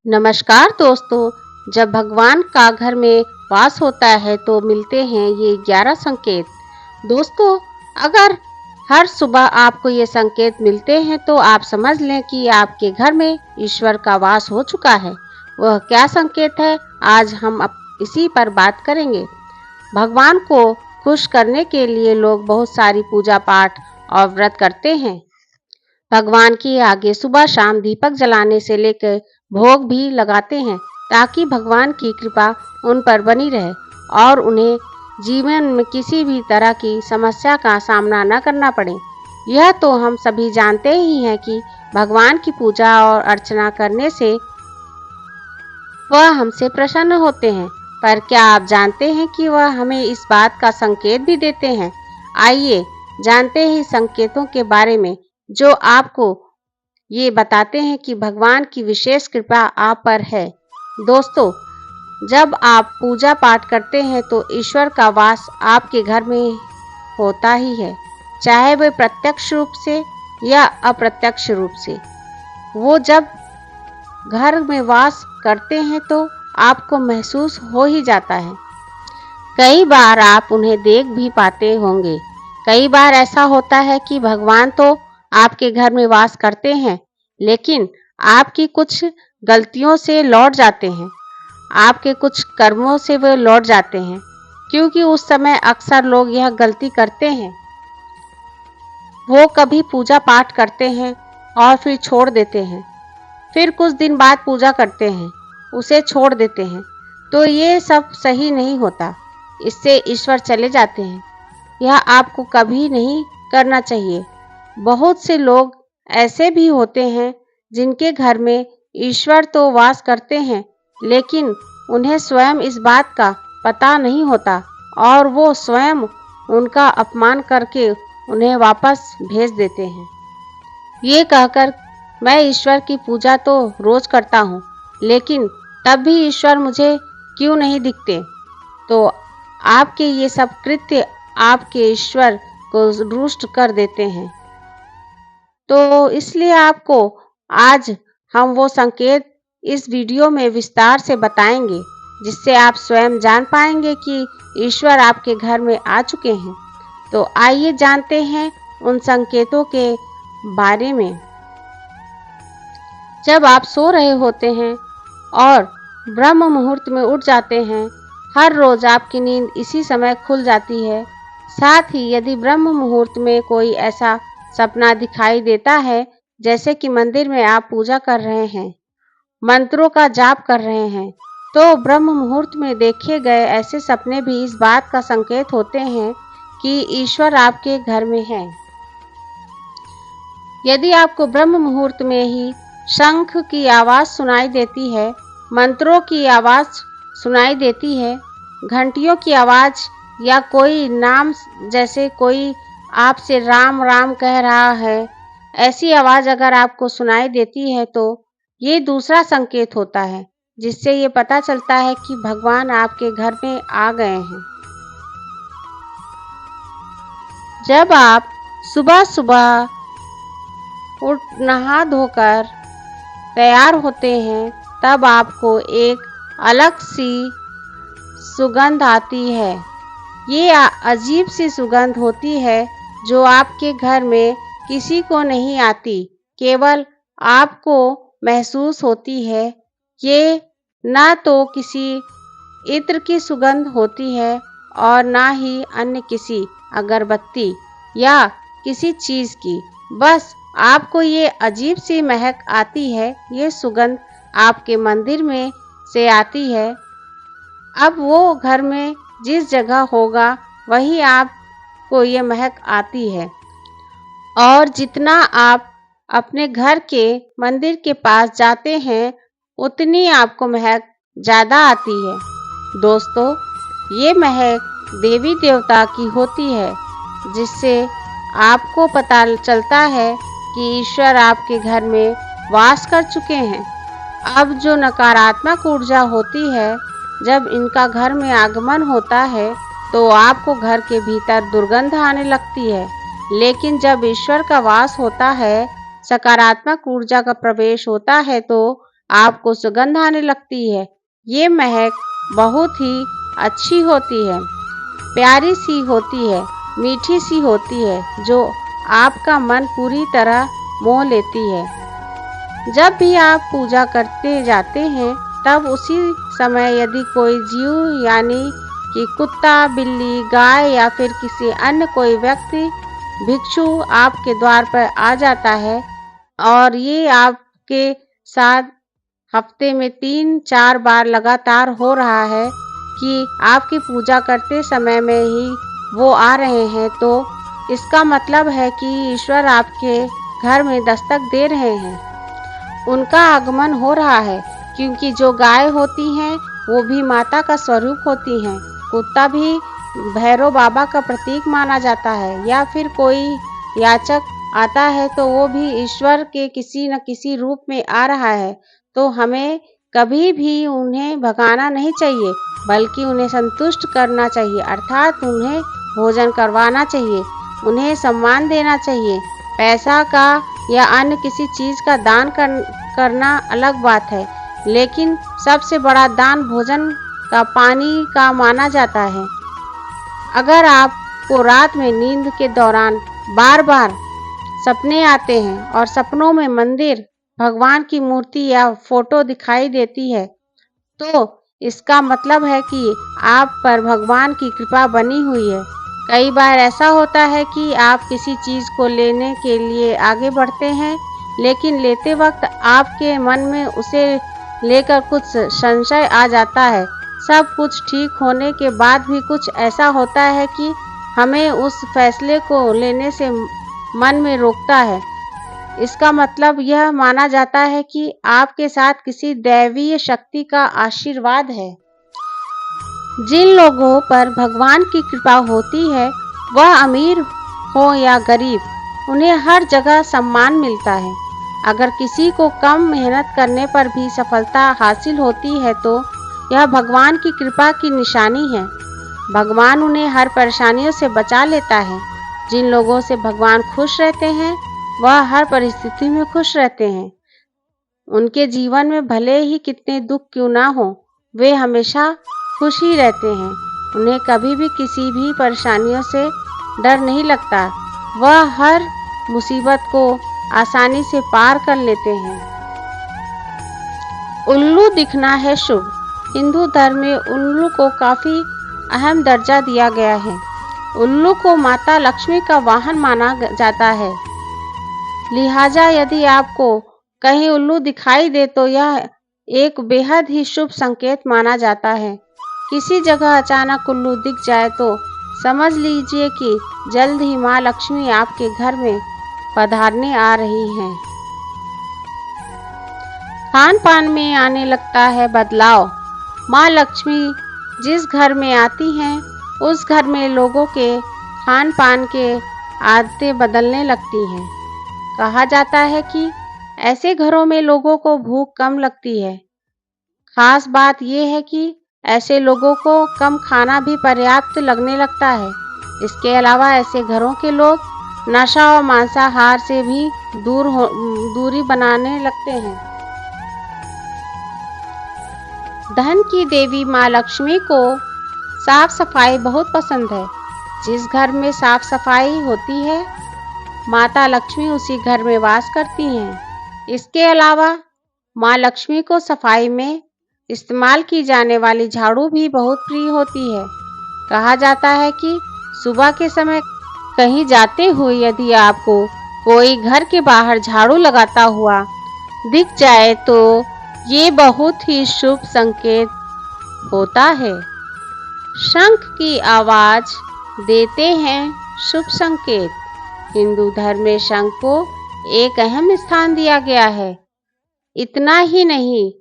नमस्कार दोस्तों। जब भगवान का घर में वास होता है तो मिलते हैं ये 11 संकेत। दोस्तों, अगर हर सुबह आपको ये संकेत मिलते हैं तो आप समझ लें कि आपके घर में ईश्वर का वास हो चुका है। वह क्या संकेत है, आज हम इसी पर बात करेंगे। भगवान को खुश करने के लिए लोग बहुत सारी पूजा पाठ और व्रत करते हैं। भगवान के आगे सुबह शाम दीपक जलाने से लेकर भोग भी लगाते हैं ताकि भगवान की कृपा उन पर बनी रहे और उन्हें जीवन में किसी भी तरह की समस्या का सामना न करना पड़े। यह तो हम सभी जानते ही हैं कि भगवान की पूजा और अर्चना करने से वह हमसे प्रसन्न होते हैं, पर क्या आप जानते हैं कि वह हमें इस बात का संकेत भी देते हैं। आइए जानते हैं संकेतों के बारे में जो आपको ये बताते हैं कि भगवान की विशेष कृपा आप पर है। दोस्तों, जब आप पूजा पाठ करते हैं तो ईश्वर का वास आपके घर में होता ही है, चाहे वह प्रत्यक्ष रूप से या अप्रत्यक्ष रूप से। वो जब घर में वास करते हैं तो आपको महसूस हो ही जाता है। कई बार आप उन्हें देख भी पाते होंगे। कई बार ऐसा होता है कि भगवान तो आपके घर में वास करते हैं, लेकिन आपकी कुछ गलतियों से लौट जाते हैं। आपके कुछ कर्मों से वे लौट जाते हैं, क्योंकि उस समय अक्सर लोग यह गलती करते हैं। वो कभी पूजा पाठ करते हैं और फिर छोड़ देते हैं, फिर कुछ दिन बाद पूजा करते हैं, उसे छोड़ देते हैं। तो ये सब सही नहीं होता, इससे ईश्वर चले जाते हैं। यह आपको कभी नहीं करना चाहिए। बहुत से लोग ऐसे भी होते हैं जिनके घर में ईश्वर तो वास करते हैं, लेकिन उन्हें स्वयं इस बात का पता नहीं होता और वो स्वयं उनका अपमान करके उन्हें वापस भेज देते हैं, ये कहकर मैं ईश्वर की पूजा तो रोज करता हूँ, लेकिन तब भी ईश्वर मुझे क्यों नहीं दिखते। तो आपके ये सब कृत्य आपके ईश्वर को रुष्ट कर देते हैं। तो इसलिए आपको आज हम वो संकेत इस वीडियो में विस्तार से बताएंगे, जिससे आप स्वयं जान पाएंगे कि ईश्वर आपके घर में आ चुके हैं। तो आइए जानते हैं उन संकेतों के बारे में। जब आप सो रहे होते हैं और ब्रह्म मुहूर्त में उठ जाते हैं, हर रोज आपकी नींद इसी समय खुल जाती है। साथ ही यदि ब्रह्म मुहूर्त में कोई ऐसा सपना दिखाई देता है, जैसे कि मंदिर में आप पूजा कर रहे हैं, मंत्रों का जाप कर रहे हैं, तो ब्रह्म मुहूर्त में देखे गए ऐसे सपने भी इस बात का संकेत होते हैं कि ईश्वर आपके घर में है। यदि आपको ब्रह्म मुहूर्त में ही शंख की आवाज सुनाई देती है, मंत्रों की आवाज सुनाई देती है, घंटियों की आवाज या कोई नाम जैसे कोई आपसे राम राम कह रहा है, ऐसी आवाज अगर आपको सुनाई देती है तो ये दूसरा संकेत होता है, जिससे ये पता चलता है कि भगवान आपके घर में आ गए हैं। जब आप सुबह सुबह उठ नहा धोकर तैयार होते हैं, तब आपको एक अलग सी सुगंध आती है। ये अजीब सी सुगंध होती है जो आपके घर में किसी को नहीं आती, केवल आपको महसूस होती है। ये ना तो किसी इत्र की सुगंध होती है और ना ही अन्य किसी अगरबत्ती या किसी चीज की, बस आपको ये अजीब सी महक आती है। ये सुगंध आपके मंदिर में से आती है। अब वो घर में जिस जगह होगा वही आपको ये महक आती है, और जितना आप अपने घर के मंदिर के पास जाते हैं, उतनी आपको महक ज़्यादा आती है। दोस्तों, ये महक देवी देवता की होती है, जिससे आपको पता चलता है कि ईश्वर आपके घर में वास कर चुके हैं। अब जो नकारात्मक ऊर्जा होती है, जब इनका घर में आगमन होता है तो आपको घर के भीतर दुर्गंध आने लगती है, लेकिन जब ईश्वर का वास होता है, सकारात्मक ऊर्जा का प्रवेश होता है, तो आपको सुगंध आने लगती है। ये महक बहुत ही अच्छी होती है, प्यारी सी होती है, मीठी सी होती है, जो आपका मन पूरी तरह मोह लेती है। जब भी आप पूजा करते जाते हैं, तब उसी समय यदि कोई जीव यानी कि कुत्ता, बिल्ली, गाय या फिर किसी अन्य कोई व्यक्ति भिक्षु आपके द्वार पर आ जाता है और ये आपके साथ हफ्ते में 3-4 बार लगातार हो रहा है कि आपकी पूजा करते समय में ही वो आ रहे हैं, तो इसका मतलब है कि ईश्वर आपके घर में दस्तक दे रहे हैं। उनका आगमन हो रहा है, क्योंकि जो गाय होती हैं वो भी माता का स्वरूप होती हैं। कुत्ता भी भैरव बाबा का प्रतीक माना जाता है, या फिर कोई याचक आता है तो वो भी ईश्वर के किसी न किसी रूप में आ रहा है। तो हमें कभी भी उन्हें भगाना नहीं चाहिए, बल्कि उन्हें संतुष्ट करना चाहिए, अर्थात उन्हें भोजन करवाना चाहिए, उन्हें सम्मान देना चाहिए। पैसा का या अन्य किसी चीज का दान करना अलग बात है, लेकिन सबसे बड़ा दान भोजन का, पानी का माना जाता है। अगर आपको रात में नींद के दौरान बार बार सपने आते हैं और सपनों में मंदिर, भगवान की मूर्ति या फोटो दिखाई देती है, तो इसका मतलब है कि आप पर भगवान की कृपा बनी हुई है। कई बार ऐसा होता है कि आप किसी चीज को लेने के लिए आगे बढ़ते हैं, लेकिन लेते वक्त आपके मन में उसे लेकर कुछ संशय आ जाता है। सब कुछ ठीक होने के बाद भी कुछ ऐसा होता है कि हमें उस फैसले को लेने से मन में रोकता है। इसका मतलब यह माना जाता है कि आपके साथ किसी दैवीय शक्ति का आशीर्वाद है। जिन लोगों पर भगवान की कृपा होती है, वह अमीर हो या गरीब, उन्हें हर जगह सम्मान मिलता है। अगर किसी को कम मेहनत करने पर भी सफलता हासिल होती है, तो यह भगवान की कृपा की निशानी है। भगवान उन्हें हर परेशानियों से बचा लेता है। जिन लोगों से भगवान खुश रहते हैं, वह हर परिस्थिति में खुश रहते हैं। उनके जीवन में भले ही कितने दुख क्यों ना हो, वे हमेशा खुश ही रहते हैं। उन्हें कभी भी किसी भी परेशानियों से डर नहीं लगता। वह हर मुसीबत को आसानी से पार कर लेते हैं। उल्लू दिखना है शुभ। हिंदू धर्म में उल्लू को काफी अहम दर्जा दिया गया है। उल्लू को माता लक्ष्मी का वाहन माना जाता है। लिहाजा यदि आपको कहीं उल्लू दिखाई दे तो यह एक बेहद ही शुभ संकेत माना जाता है। किसी जगह अचानक उल्लू दिख जाए तो समझ लीजिए कि जल्द ही माँ लक्ष्मी आपके घर में पधारने आ रही हैं। खान पान में आने लगता है बदलाव। माँ लक्ष्मी जिस घर में आती हैं, उस घर में लोगों के खान पान के आदतें बदलने लगती हैं। कहा जाता है कि ऐसे घरों में लोगों को भूख कम लगती है। खास बात यह है कि ऐसे लोगों को कम खाना भी पर्याप्त लगने लगता है। इसके अलावा ऐसे घरों के लोग नशा और मांसाहार से भी दूरी बनाने लगते हैं। धन की देवी माँ लक्ष्मी को साफ सफाई बहुत पसंद है। जिस घर में साफ सफाई होती है, माता लक्ष्मी उसी घर में वास करती हैं। इसके अलावा माँ लक्ष्मी को सफाई में इस्तेमाल की जाने वाली झाड़ू भी बहुत प्रिय होती है। कहा जाता है कि सुबह के समय कहीं जाते हुए यदि आपको कोई घर के बाहर झाड़ू लगाता हुआ दिख जाए तो ये बहुत ही शुभ संकेत होता है। शंख की आवाज देते हैं शुभ संकेत। हिंदू धर्म में शंख को एक अहम स्थान दिया गया है। इतना ही नहीं,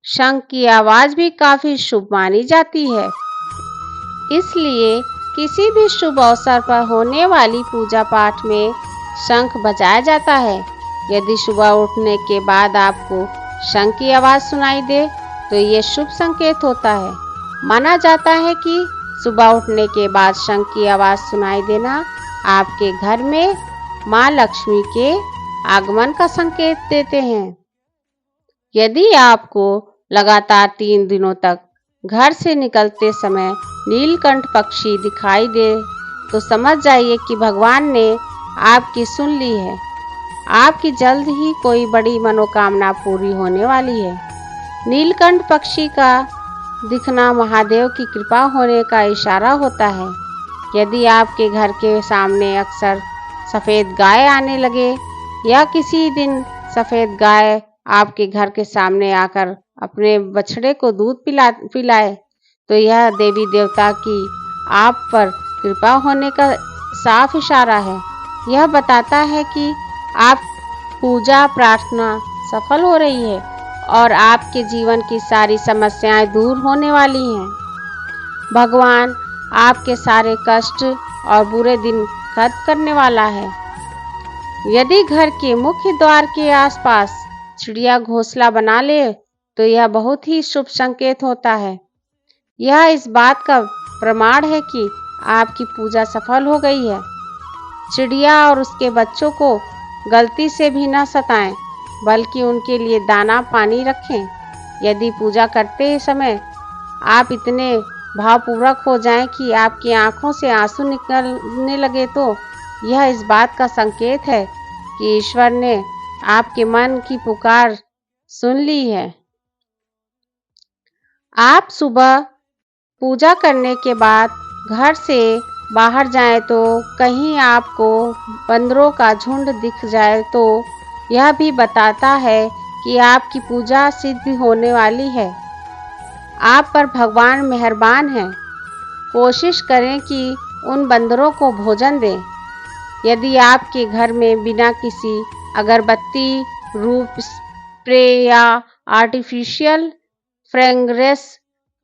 शंख की आवाज भी काफी शुभ मानी जाती है। इसलिए किसी भी शुभ अवसर पर होने वाली पूजा पाठ में शंख बजाया जाता है। यदि सुबह उठने के बाद आपको शंख की आवाज सुनाई दे तो ये शुभ संकेत होता है। माना जाता है कि सुबह उठने के बाद शंख की आवाज सुनाई देना आपके घर में माँ लक्ष्मी के आगमन का संकेत देते हैं। यदि आपको लगातार 3 दिनों तक घर से निकलते समय नीलकंठ पक्षी दिखाई दे तो समझ जाइए कि भगवान ने आपकी सुन ली है। आपकी जल्द ही कोई बड़ी मनोकामना पूरी होने वाली है। नीलकंठ पक्षी का दिखना महादेव की कृपा होने का इशारा होता है। यदि आपके घर के सामने अक्सर सफ़ेद गाय आने लगे या किसी दिन सफ़ेद गाय आपके घर के सामने आकर अपने बछड़े को दूध पिलाए तो यह देवी देवता की आप पर कृपा होने का साफ इशारा है। यह बताता है कि आप पूजा प्रार्थना सफल हो रही है और आपके जीवन की सारी समस्याएं दूर होने वाली हैं। भगवान आपके सारे कष्ट और बुरे दिन खत्म करने वाला है। यदि घर के मुख्य द्वार के आसपास चिड़िया घोंसला बना ले तो यह बहुत ही शुभ संकेत होता है। यह इस बात का प्रमाण है कि आपकी पूजा सफल हो गई है। चिड़िया और उसके बच्चों को गलती से भी न सताएं, बल्कि उनके लिए दाना पानी रखें। यदि पूजा करते समय आप इतने भावपूर्वक हो जाएं कि आपकी आंखों से आंसू निकलने लगे तो यह इस बात का संकेत है कि ईश्वर ने आपके मन की पुकार सुन ली है। आप सुबह पूजा करने के बाद घर से बाहर जाएं तो कहीं आपको बंदरों का झुंड दिख जाए तो यह भी बताता है कि आपकी पूजा सिद्ध होने वाली है। आप पर भगवान मेहरबान हैं। कोशिश करें कि उन बंदरों को भोजन दें। यदि आपके घर में बिना किसी अगरबत्ती, रूप स्प्रे या आर्टिफिशियल फ्रेग्रेंस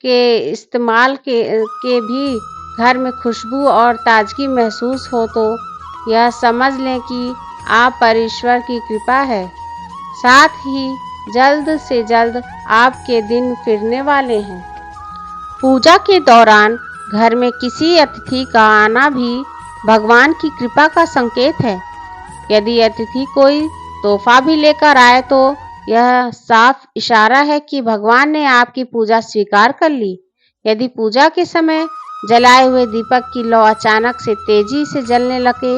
के इस्तेमाल के भी घर में खुशबू और ताजगी महसूस हो तो यह समझ लें कि आप पर ईश्वर की कृपा है। साथ ही जल्द से जल्द आपके दिन फिरने वाले हैं। पूजा के दौरान घर में किसी अतिथि का आना भी भगवान की कृपा का संकेत है। यदि अतिथि कोई तोहफा भी लेकर आए तो यह साफ इशारा है कि भगवान ने आपकी पूजा स्वीकार कर ली। यदि पूजा के समय जलाए हुए दीपक की लौ अचानक से तेजी से जलने लगे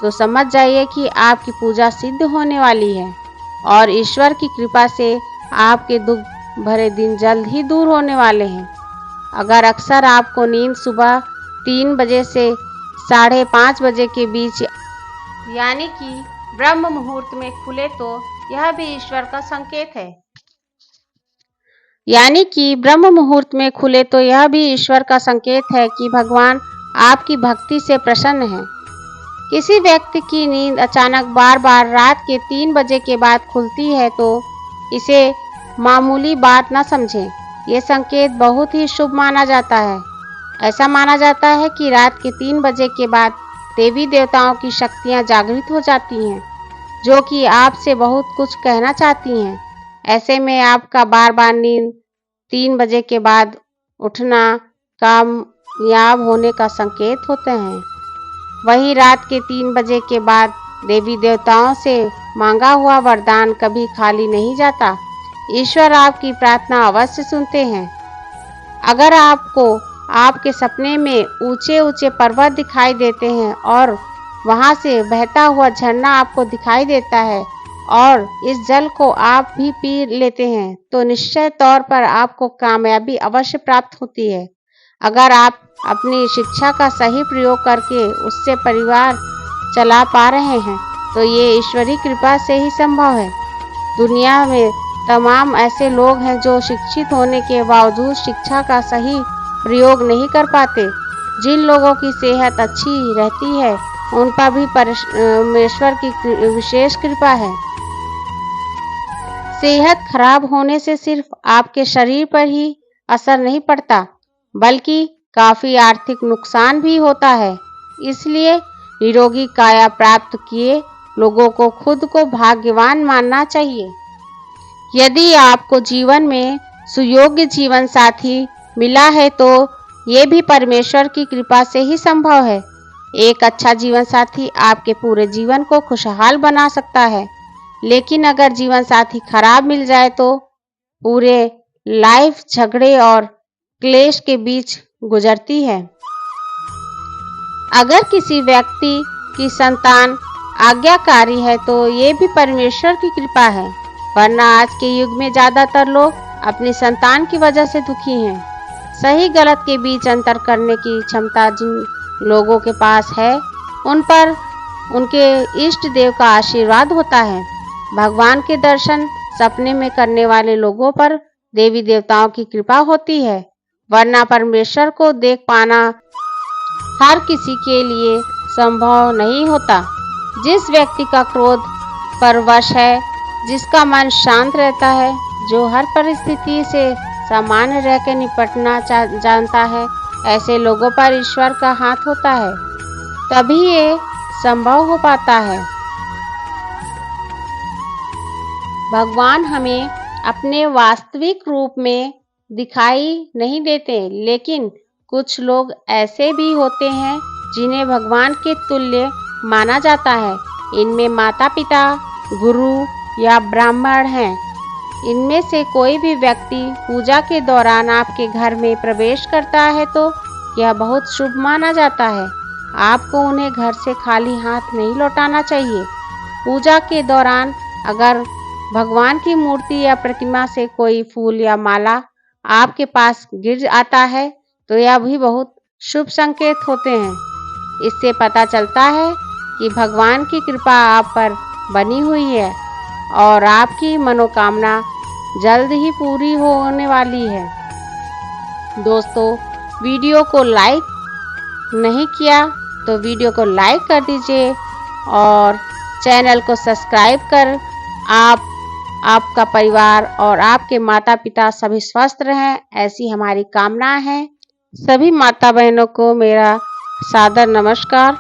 तो समझ जाइए कि आपकी पूजा सिद्ध होने वाली है और ईश्वर की कृपा से आपके दुख भरे दिन जल्द ही दूर होने वाले हैं। अगर अक्सर आपको नींद सुबह 3 बजे से 5:30 बजे के बीच यानी कि ब्रह्म मुहूर्त में खुले तो यह भी ईश्वर का संकेत है। कि भगवान आपकी भक्ति से प्रसन्न हैं। किसी व्यक्ति की नींद अचानक बार-बार रात के 3 बजे के बाद खुलती है तो इसे मामूली बात न समझें। ये संकेत बहुत ही शुभ माना जाता है। ऐसा माना जाता है कि रात के 3 बजे के बाद देवी देवताओं की शक्तियां जागृत हो जाती हैं, जो कि आपसे बहुत कुछ कहना चाहती हैं। ऐसे में आपका बार-बार नींद 3 बजे के बाद उठना कामयाब होने का संकेत होते हैं। वहीं रात के 3 बजे के बाद देवी देवताओं से मांगा हुआ वरदान कभी खाली नहीं जाता। ईश्वर आपकी प्रार्थना अवश्य सुनते हैं। अगर आपको आपके सपने में ऊंचे-ऊंचे पर्वत दिखाई देते हैं और वहां से बहता हुआ झरना आपको दिखाई देता है और इस जल को आप भी पी लेते हैं तो निश्चय तौर पर आपको कामयाबी अवश्य प्राप्त होती है। अगर आप अपनी शिक्षा का सही प्रयोग करके उससे परिवार चला पा रहे हैं तो ये ईश्वरी कृपा से ही संभव है। दुनिया में तमाम ऐसे लोग हैं जो शिक्षित होने के बावजूद शिक्षा का सही प्रयोग नहीं कर पाते। जिन लोगों की सेहत अच्छी रहती है उन पर भी परमेश्वर की विशेष कृपा है। सेहत खराब होने से सिर्फ आपके शरीर पर ही असर नहीं पड़ता, बल्कि काफी आर्थिक नुकसान भी होता है। इसलिए निरोगी काया प्राप्त किए लोगों को खुद को भाग्यवान मानना चाहिए। यदि आपको जीवन में सुयोग्य जीवन साथी मिला है तो ये भी परमेश्वर की कृपा से ही संभव है। एक अच्छा जीवन साथी आपके पूरे जीवन को खुशहाल बना सकता है, लेकिन अगर जीवन साथी खराब मिल जाए तो पूरे लाइफ झगड़े और क्लेश के बीच गुजरती है। अगर किसी व्यक्ति की संतान आज्ञाकारी है तो ये भी परमेश्वर की कृपा है, वरना आज के युग में ज्यादातर लोग अपनी संतान की वजह से दुखी हैं। सही गलत के बीच अंतर करने की क्षमता जिन लोगों के पास है, उन पर उनके इष्ट देव का आशीर्वाद होता है। भगवान के दर्शन सपने में करने वाले लोगों पर देवी देवताओं की कृपा होती है, वरना परमेश्वर को देख पाना हर किसी के लिए संभव नहीं होता। जिस व्यक्ति का क्रोध पर वश है, जिसका मन शांत रहता है, जो हर परिस्थिति से सामान्य रहकर निपटना जानता है, ऐसे लोगों पर ईश्वर का हाथ होता है, तभी ये संभव हो पाता है। भगवान हमें अपने वास्तविक रूप में दिखाई नहीं देते, लेकिन कुछ लोग ऐसे भी होते हैं जिन्हें भगवान के तुल्य माना जाता है। इनमें माता पिता, गुरु या ब्राह्मण हैं। इनमें से कोई भी व्यक्ति पूजा के दौरान आपके घर में प्रवेश करता है तो यह बहुत शुभ माना जाता है। आपको उन्हें घर से खाली हाथ नहीं लौटाना चाहिए। पूजा के दौरान अगर भगवान की मूर्ति या प्रतिमा से कोई फूल या माला आपके पास गिर आता है तो यह भी बहुत शुभ संकेत होते हैं। इससे पता चलता है कि भगवान की कृपा आप पर बनी हुई है और आपकी मनोकामना जल्द ही पूरी होने वाली है। दोस्तों, वीडियो को लाइक नहीं किया तो वीडियो को लाइक कर दीजिए और चैनल को सब्सक्राइब कर आपका परिवार और आपके माता पिता सभी स्वस्थ रहें, ऐसी हमारी कामना है। सभी माता बहनों को मेरा सादर नमस्कार।